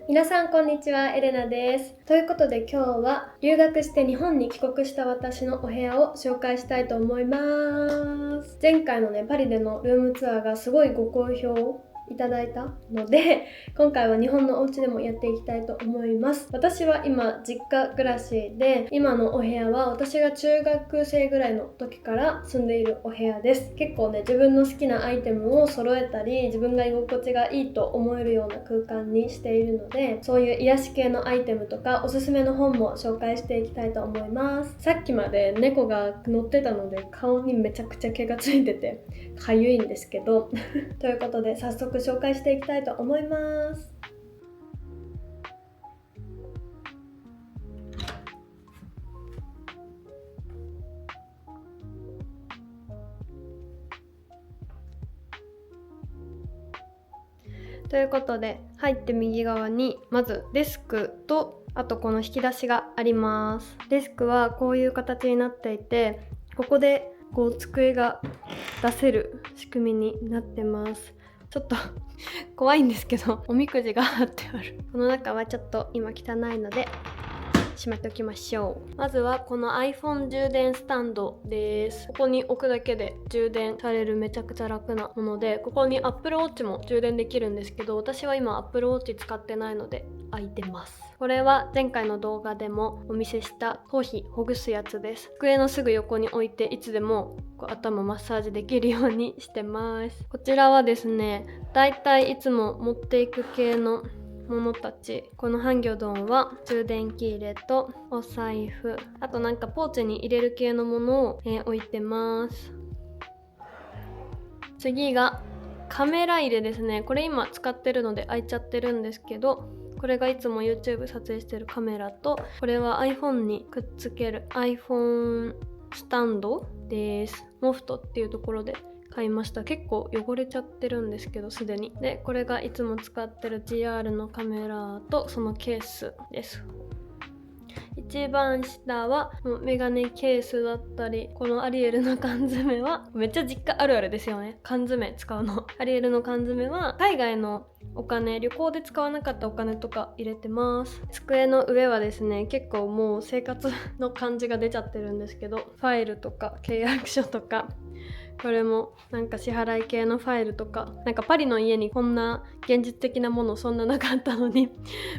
皆さんこんにちは、エレナです。ということで今日は留学して日本に帰国した私のお部屋を紹介したいと思います。前回のパリでのルームツアーがすごいご好評いただいたので、今回は日本のお家でもやっていきたいと思います。私は今実家暮らしで、今のお部屋は私が中学生ぐらいの時から住んでいるお部屋です。結構自分の好きなアイテムを揃えたり、自分が居心地がいいと思えるような空間にしているので、そういう癒し系のアイテムとかおすすめの本も紹介していきたいと思います。さっきまで猫が乗ってたので顔にめちゃくちゃ毛がついててかゆいんですけどということで早速紹介していきたいと思います。ということで入って右側にまずデスクとあとこの引き出しがあります。デスクはこういう形になっていて、ここで机が出せる仕組みになってます。ちょっと怖いんですけどおみくじが貼ってある。この中はちょっと今汚いのでしまっておきましょう。まずはこの iPhone 充電スタンドです。ここに置くだけで充電されるめちゃくちゃ楽なもので、ここに Apple Watch も充電できるんですけど、私は今 Apple Watch 使ってないので空いてます。これは前回の動画でもお見せした頭皮ほぐすやつです。机のすぐ横に置いていつでも頭マッサージできるようにしてます。こちらはですね、だいたいいつも持っていく系のものたち。このハンギョドンは充電器入れとお財布、あとポーチに入れる系のものを、置いてます。次がカメラ入れですね。これ今使ってるので開いちゃってるんですけど、これがいつも YouTube 撮影してるカメラと、これは iPhone にくっつける iPhone スタンドです。モフトっていうところで買いました。結構汚れちゃってるんですけどすでに。でこれがいつも使ってる GR のカメラとそのケースです。一番下はメガネケースだったり、このアリエルの缶詰はめっちゃ実家あるあるですよね、缶詰使うの。アリエルの缶詰は海外のお金、旅行で使わなかったお金とか入れてます。机の上はですね、結構もう生活の感じが出ちゃってるんですけど、ファイルとか契約書とか、これも支払い系のファイルとか、パリの家にこんな現実的なものそんななかったのに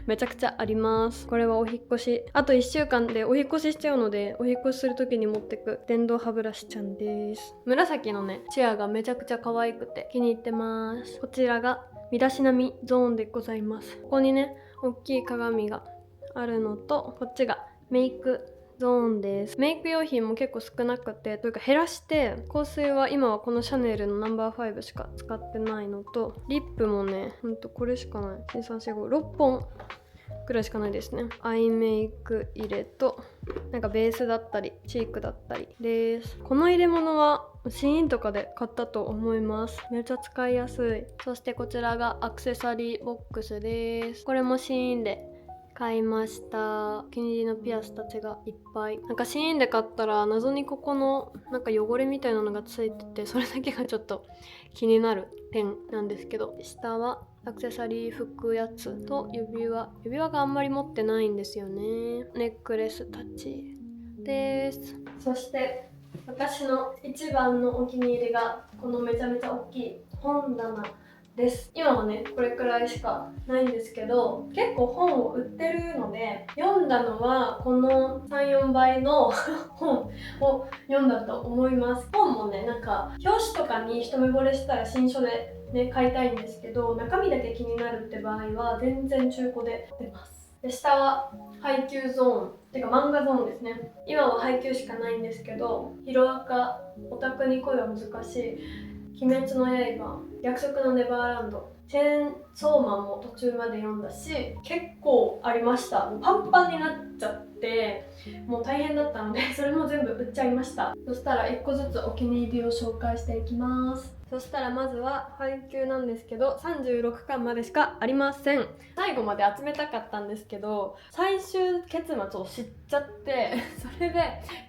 めちゃくちゃあります。これはお引っ越し、あと1週間でお引っ越ししちゃうので、お引っ越しする時に持ってく電動歯ブラシちゃんです。紫のチェアがめちゃくちゃ可愛くて気に入ってます。こちらが身だしなみゾーンでございます。ここに大きい鏡があるのと、こっちがメイクゾーンです。メイク用品も結構少なくて、というか減らして、香水は今はこのシャネルのナンバー5しか使ってないのと、リップもこれしかない。1,2,3,4,5,6本くらいしかないですね。アイメイク入れとベースだったりチークだったりです。この入れ物はシーインとかで買ったと思います。めっちゃ使いやすい。そしてこちらがアクセサリーボックスです。これもシーインで買いました。お気に入りのピアスたちがいっぱい。シーインで買ったら謎にここの汚れみたいなのがついてて、それだけがちょっと気になる点なんですけど、下はアクセサリー拭くやつと指輪があんまり持ってないんですよね。ネックレスたちです。そして私の一番のお気に入りがこのめちゃめちゃ大きい本棚です。今はこれくらいしかないんですけど、結構本を売ってるので、読んだのはこの 3,4 倍の本を読んだと思います。本も表紙とかに一目惚れしたら新書で買いたいんですけど、中身だけ気になるって場合は全然中古で売ってます。で下は配給ゾーンってか漫画ゾーンですね。今は配給しかないんですけど、ヒロアカ、オタクに恋は難しい、鬼滅の刃、約束のネバーランド、チェーンソーマンも途中まで読んだし、結構ありました。パンパンになっちゃってもう大変だったのでそれも全部売っちゃいました。そしたら1個ずつお気に入りを紹介していきます。そしたらまずは配給なんですけど、36巻までしかありません。最後まで集めたかったんですけど、最終結末を知っちゃってそれで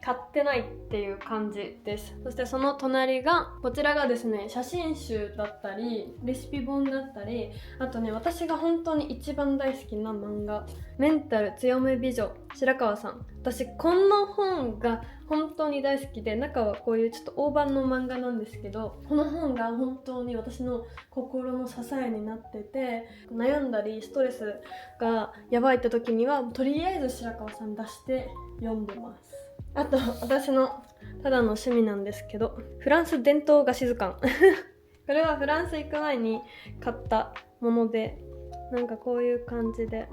買ってないっていう感じです。そしてその隣が、こちらがですね、写真集だったりレシピ本だったり、あとね、私が本当に一番大好きな漫画、メンタル強め美女白川さん。私この本が本当に大好きで、中はこういうちょっと大判の漫画なんですけど、この本が本当に私の心の支えになってて、悩んだりストレスがやばいって時にはとりあえず白川さん出して読んでます。あと私のただの趣味なんですけど、フランス伝統菓子図鑑これはフランス行く前に買ったもので、なんかこういう感じで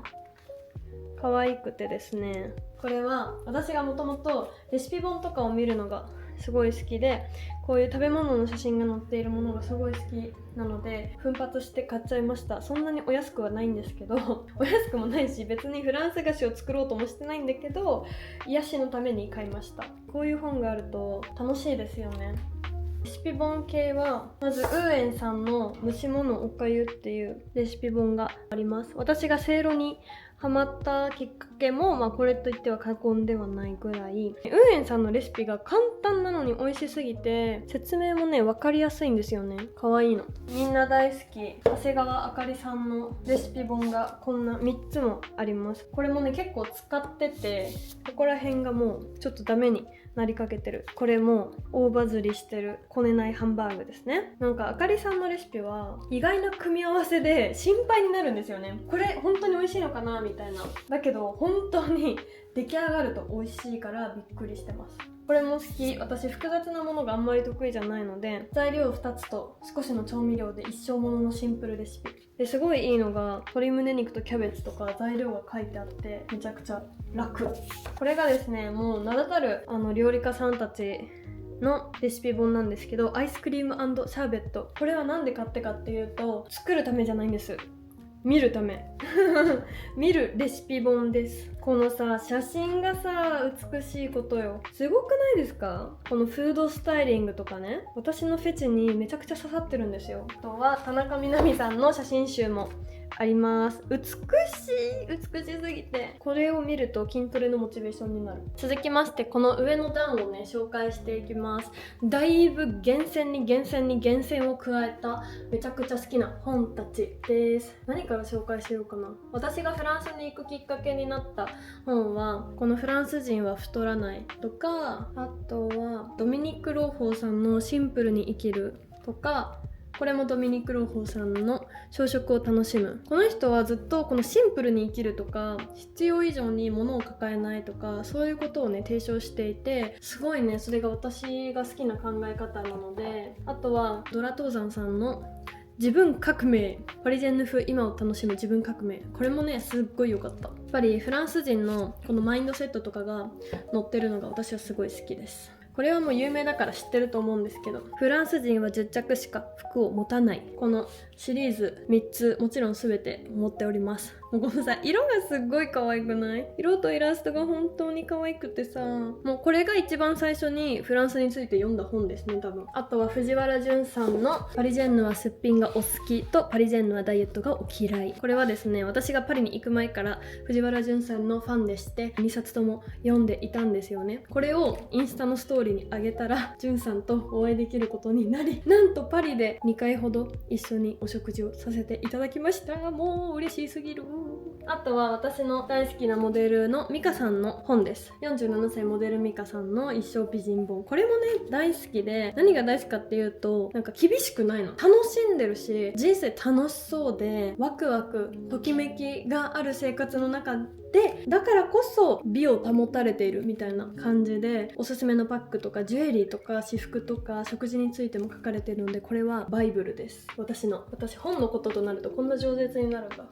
可愛くてですね、これは私がもともとレシピ本とかを見るのがすごい好きで、こういう食べ物の写真が載っているものがすごい好きなので奮発して買っちゃいました。そんなにお安くはないんですけどお安くもないし、別にフランス菓子を作ろうともしてないんだけど、癒しのために買いました。こういう本があると楽しいですよね。レシピ本系はまずウーエンさんの蒸し物おかゆっていうレシピ本があります。私がせいろにハマったきっかけも、これといっては過言ではないぐらい、ウーエンさんのレシピが簡単なのに美味しすぎて、説明もね分かりやすいんですよね。可愛いの。みんな大好き長谷川あかりさんのレシピ本がこんな3つもあります。これもね結構使ってて、ここら辺がもうちょっとダメになりかけてる。これも大バズりしてるこねないハンバーグですね。なんかあかりさんのレシピは意外な組み合わせで心配になるんですよね。これ本当に美味しいのかなみたいな。だけど本当に出来上がると美味しいからびっくりしてます。これも好き。私複雑なものがあんまり得意じゃないので、材料2つと少しの調味料で一生もののシンプルレシピですごいいいのが、鶏胸肉とキャベツとか材料が書いてあってめちゃくちゃ楽。これがですね、もう名だたる料理家さんたちのレシピ本なんですけど、アイスクリーム&シャーベット。これは何で買ってかっていうと、作るためじゃないんです。見るため見るレシピ本です。このさ、写真がさ美しいことよ。すごくないですか？このフードスタイリングとかね、私のフェチにめちゃくちゃ刺さってるんですよ。あとは田中みな実さんの写真集もあります。美しすぎて、これを見ると筋トレのモチベーションになる。続きまして、この上の段をね紹介していきます。だいぶ厳選を加えためちゃくちゃ好きな本たちです。何から紹介しようかな。私がフランスに行くきっかけになった本は、このフランス人は太らないとか、あとはドミニク・ローホーさんのシンプルに生きるとか、これもドミニク・ローホーさんの朝食を楽しむ。この人はずっとこのシンプルに生きるとか、必要以上に物を抱えないとか、そういうことをね提唱していて、すごいねそれが私が好きな考え方なので。あとはドラトーザンさんの自分革命、パリジェンヌ風今を楽しむ自分革命。これもねすっごい良かった。やっぱりフランス人のこのマインドセットとかが載ってるのが私はすごい好きです。これはもう有名だから知ってると思うんですけど、フランス人は10着しか服を持たない。このシリーズ3つもちろん全て持っております。もうこのさ、色がすっごい可愛くない？色とイラストが本当に可愛くてさ、もうこれが一番最初にフランスについて読んだ本ですね、多分。あとは藤原淳さんのパリジェンヌはすっぴんがお好きとパリジェンヌはダイエットがお嫌い。これはですね、私がパリに行く前から藤原淳さんのファンでして2冊とも読んでいたんですよね。これをインスタのストーリーに上げたら淳さんとお会いできることになり、なんとパリで2回ほど一緒にお食事をさせていただきました。もう嬉しすぎる。あとは私の大好きなモデルのミカさんの本です。47歳モデルミカさんの一生美人本。これもね大好きで、何が大好きかっていうと、なんか厳しくないの。楽しんでるし、人生楽しそうで、ワクワクときめきがある生活の中で、だからこそ美を保たれているみたいな感じで、おすすめのパックとかジュエリーとか私服とか食事についても書かれているので、これはバイブルです。私本のこととなるとこんな饒舌になるんだ。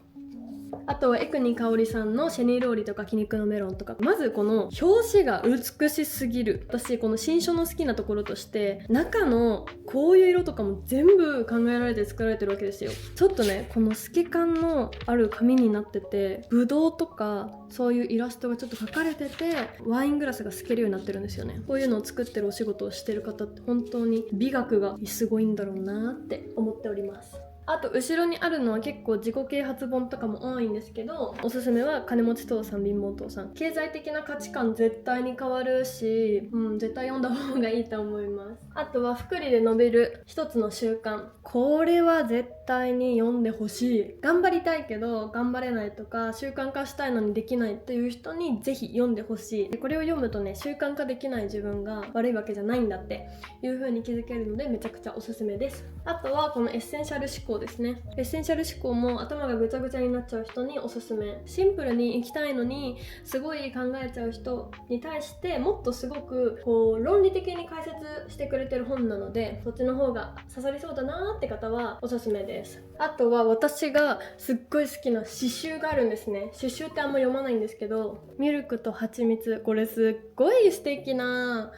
あとはエクニカオリさんのシェニーローリとか気肉のメロンとか、まずこの表紙が美しすぎる。私この新書の好きなところとして中のこういう色とかも全部考えられて作られてるわけですよ。ちょっとねこの透け感のある紙になってて、ブドウとかそういうイラストがちょっと描かれてて、ワイングラスが透けるようになってるんですよね。こういうのを作ってるお仕事をしてる方って本当に美学がすごいんだろうなって思っております。あと後ろにあるのは結構自己啓発本とかも多いんですけど、おすすめは金持ち父さん貧乏父さん。経済的な価値観絶対に変わるし、絶対読んだ方がいいと思います。あとは福利で伸びる一つの習慣、これは絶対に読んでほしい。頑張りたいけど頑張れないとか習慣化したいのにできないっていう人にぜひ読んでほしい。でこれを読むとね、習慣化できない自分が悪いわけじゃないんだっていう風に気づけるのでめちゃくちゃおすすめです。あとはこのエッセンシャル思考ですね。エッセンシャル思考も頭がぐちゃぐちゃになっちゃう人におすすめ。シンプルに生きたいのにすごい考えちゃう人に対してもっとすごくこう論理的に解説してくれてる本なので、そっちの方が刺さりそうだなーって方はおすすめです。あとは私がすっごい好きな詩集があるんですね。詩集ってあんま読まないんですけど、ミルクと蜂蜜、これすっごい素敵な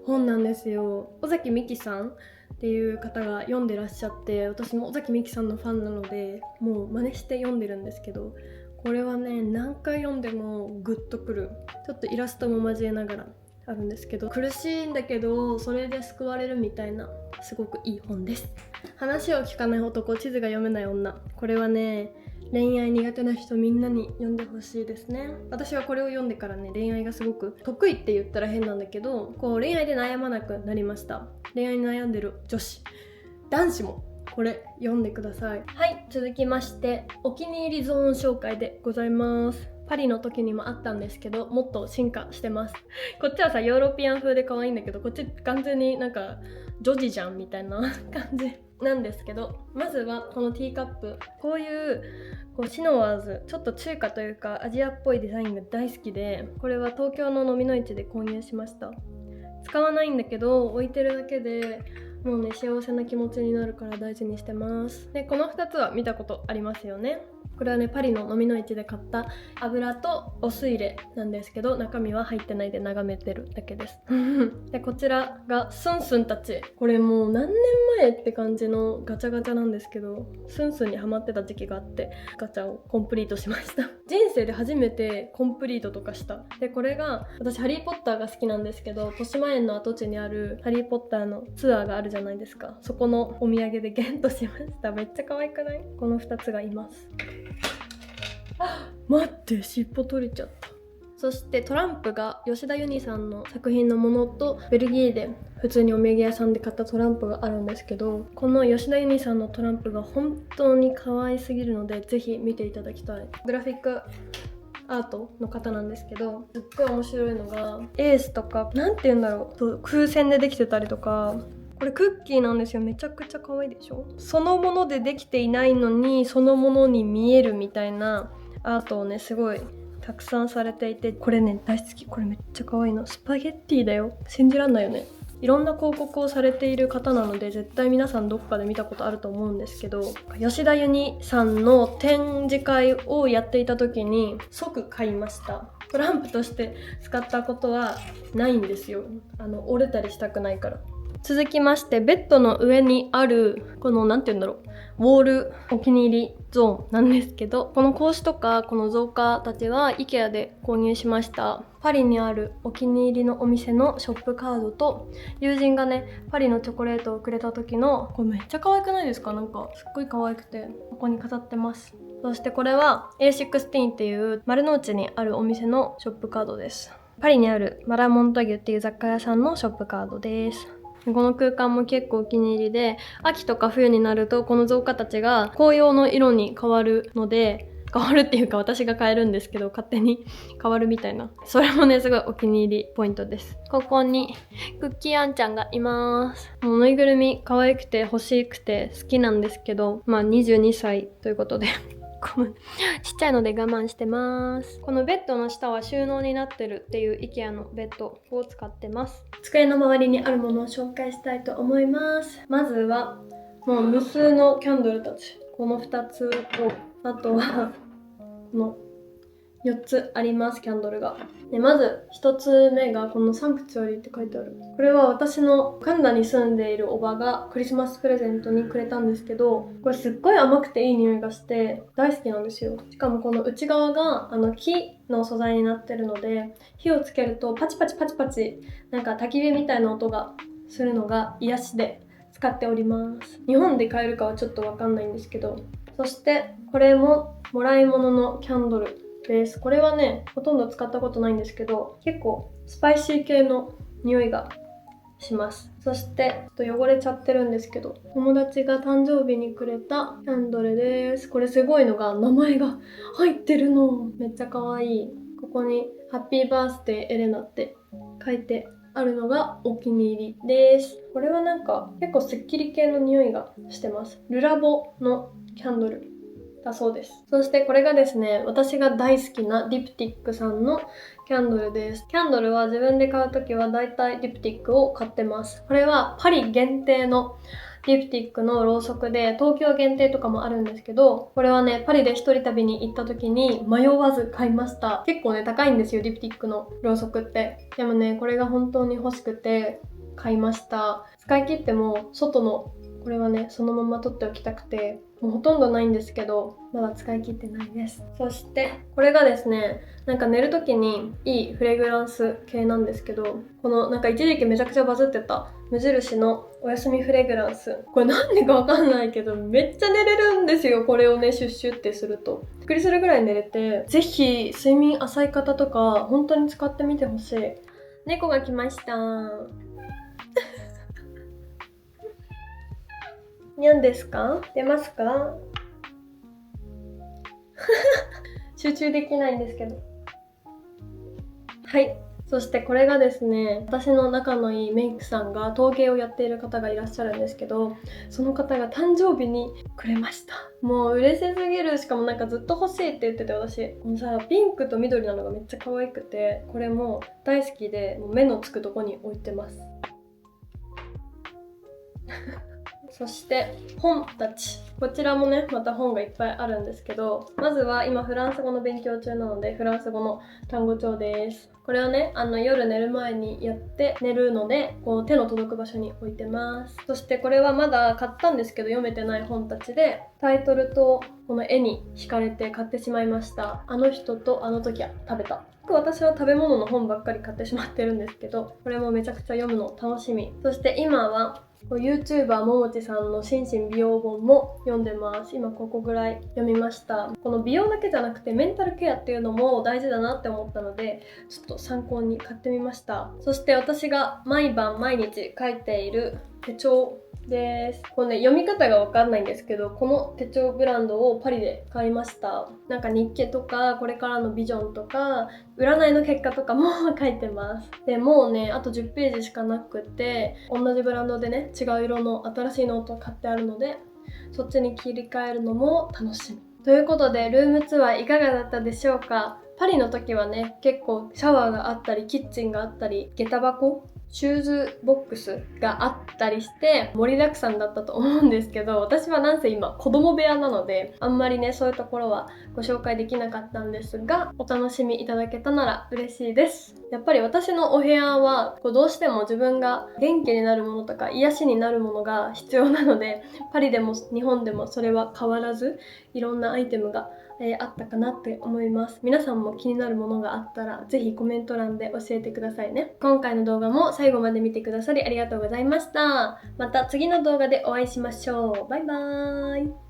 本なんですよ。尾崎美紀さんっていう方が読んでらっしゃって、私も尾崎美紀さんのファンなのでもう真似して読んでるんですけど、これはね何回読んでもグッとくる。ちょっとイラストも交えながらあるんですけど、苦しいんだけどそれで救われるみたいなすごくいい本です。話を聞かない男、地図が読めない女。これはね恋愛苦手な人みんなに読んでほしいですね。私はこれを読んでからね、恋愛がすごく得意って言ったら変なんだけど、こう恋愛で悩まなくなりました。恋愛に悩んでる女子、男子もこれ読んでください。はい、続きましてお気に入りゾーン紹介でございます。パリの時にもあったんですけど、もっと進化してます。こっちはさヨーロピアン風で可愛いんだけど、こっち完全になんか女児じゃんみたいな感じなんですけど、まずはこのティーカップ、こういうシノワーズ、ちょっと中華というかアジアっぽいデザインが大好きで、これは東京の飲みの市で購入しました。使わないんだけど置いてるだけでもうね幸せな気持ちになるから大事にしてます。でこの2つは見たことありますよね。これはねパリの飲みの市で買った油とお酢入れなんですけど、中身は入ってないで眺めてるだけですでこちらがスンスンたち。これもう何年前って感じのガチャガチャなんですけど、スンスンにハマってた時期があってガチャをコンプリートしました人生で初めてコンプリートとかした。でこれが私ハリーポッターが好きなんですけど、豊島園の跡地にあるハリーポッターのツアーがあるじゃないですか。そこのお土産でゲットしました。めっちゃ可愛くない？この2つがいます。待って、尻尾取れちゃった。そしてトランプが吉田ユニさんの作品のものと、ベルギーで普通にお土産屋さんで買ったトランプがあるんですけど、この吉田ユニさんのトランプが本当に可愛すぎるのでぜひ見ていただきたい。グラフィックアートの方なんですけど、すっごい面白いのがエースとかなんて言うんだろう、風船でできてたりとか、これクッキーなんですよ。めちゃくちゃ可愛いでしょ。そのものでできていないのにそのものに見えるみたいなアートをねすごいたくさんされていて、これね大好き。これめっちゃ可愛いの。スパゲッティだよ。信じらんないよね。いろんな広告をされている方なので絶対皆さんどっかで見たことあると思うんですけど、吉田ユニさんの展示会をやっていた時に即買いました。トランプとして使ったことはないんですよ。折れたりしたくないから。続きましてベッドの上にあるこのなんて言うんだろう、ウォールお気に入りゾーンなんですけど、この格子とかこの造花たちは IKEA で購入しました。パリにあるお気に入りのお店のショップカードと、友人がねパリのチョコレートをくれた時の、これめっちゃ可愛くないですか？なんかすっごい可愛くてここに飾ってます。そしてこれは A16 っていう丸の内にあるお店のショップカードです。パリにあるマラモンタギュっていう雑貨屋さんのショップカードです。この空間も結構お気に入りで、秋とか冬になるとこの造花たちが紅葉の色に変わるので、変わるっていうか私が変えるんですけど勝手に変わるみたいな、それもねすごいお気に入りポイントです。ここにクッキーあんちゃんがいます。もうぬいぐるみ可愛くて欲しくて好きなんですけど、22歳ということでちっちゃいので我慢してます。このベッドの下は収納になってるっていう IKEA のベッドを使ってます。机の周りにあるものを紹介したいと思います。まずはもう無数のキャンドルたち、この2つと、あとはこの4つあります、キャンドルが。でまず1つ目がこのサンクチュアリーって書いてある。これは私のカナダに住んでいるおばがクリスマスプレゼントにくれたんですけど、これすっごい甘くていい匂いがして大好きなんですよ。しかもこの内側が木の素材になってるので、火をつけるとパチパチパチパチなんか焚き火みたいな音がするのが癒しで使っております。日本で買えるかはちょっとわかんないんですけど。そしてこれももらい物のキャンドルです。これはね、ほとんど使ったことないんですけど、結構スパイシー系の匂いがします。そしてちょっと汚れちゃってるんですけど、友達が誕生日にくれたキャンドルです。これすごいのが名前が入ってるの。めっちゃ可愛い。ここにハッピーバースデーエレナって書いてあるのがお気に入りです。これはなんか結構スッキリ系の匂いがしてます。ルラボのキャンドルだそうです。そしてこれがですね、私が大好きなディプティックさんのキャンドルです。キャンドルは自分で買うときはだいたいディプティックを買ってます。これはパリ限定のディプティックのろうそくで、東京限定とかもあるんですけど、これはね、パリで一人旅に行った時に迷わず買いました。結構ね、高いんですよ、ディプティックのろうそくって。でもね、これが本当に欲しくて買いました。使い切っても外のこれはね、そのまま取っておきたくて、もうほとんどないんですけど、まだ使い切ってないです。そしてこれがですね、なんか寝る時にいいフレグランス系なんですけど、このなんか一時期めちゃくちゃバズってた無印のおやすみフレグランス、これなんでかわかんないけどめっちゃ寝れるんですよ。これをねシュッシュってするとびっくりするぐらい寝れて、ぜひ睡眠浅い方とか本当に使ってみてほしい。猫が来ましたにゃんですか？出ますか？集中できないんですけど。はい。そしてこれがですね、私の仲のいいメイクさんが陶芸をやっている方がいらっしゃるんですけど、その方が誕生日にくれました。もう嬉しすぎる。しかもなんかずっと欲しいって言ってて、私このさ、ピンクと緑なのがめっちゃ可愛くて、これも大好きで、もう目のつくとこに置いてます。そして本たち、こちらもねまた本がいっぱいあるんですけど、まずは今フランス語の勉強中なのでフランス語の単語帳です。これをね夜寝る前にやって寝るので、こう手の届く場所に置いてます。そしてこれはまだ買ったんですけど読めてない本たちで、タイトルとこの絵に惹かれて買ってしまいました。あの人とあの時は食べた。私は食べ物の本ばっかり買ってしまってるんですけど、これもめちゃくちゃ読むの楽しみ。そして今はYouTuber ももちさんの心身美容本も読んでます。今ここぐらい読みました。この美容だけじゃなくてメンタルケアっていうのも大事だなって思ったので、ちょっと参考に買ってみました。そして私が毎晩毎日書いている手帳です。これね、読み方がわかんないんですけど、この手帳ブランドをパリで買いました。なんか日記とかこれからのビジョンとか占いの結果とかも書いてます。でもうね、あと10ページしかなくて、同じブランドでね違う色の新しいノートを買ってあるので、そっちに切り替えるのも楽しみということで、ルームツアーいかがだったでしょうか。パリの時はね、結構シャワーがあったりキッチンがあったり下駄箱、シューズボックスがあったりして盛りだくさんだったと思うんですけど、私はなんせ今子供部屋なのであんまりねそういうところはご紹介できなかったんですが、お楽しみいただけたなら嬉しいです。やっぱり私のお部屋はどうしても自分が元気になるものとか癒しになるものが必要なので、パリでも日本でもそれは変わらずいろんなアイテムがあったかなって思います。皆さんも気になるものがあったらぜひコメント欄で教えてくださいね。今回の動画も最後まで見てくださりありがとうございました。また次の動画でお会いしましょう。バイバーイ。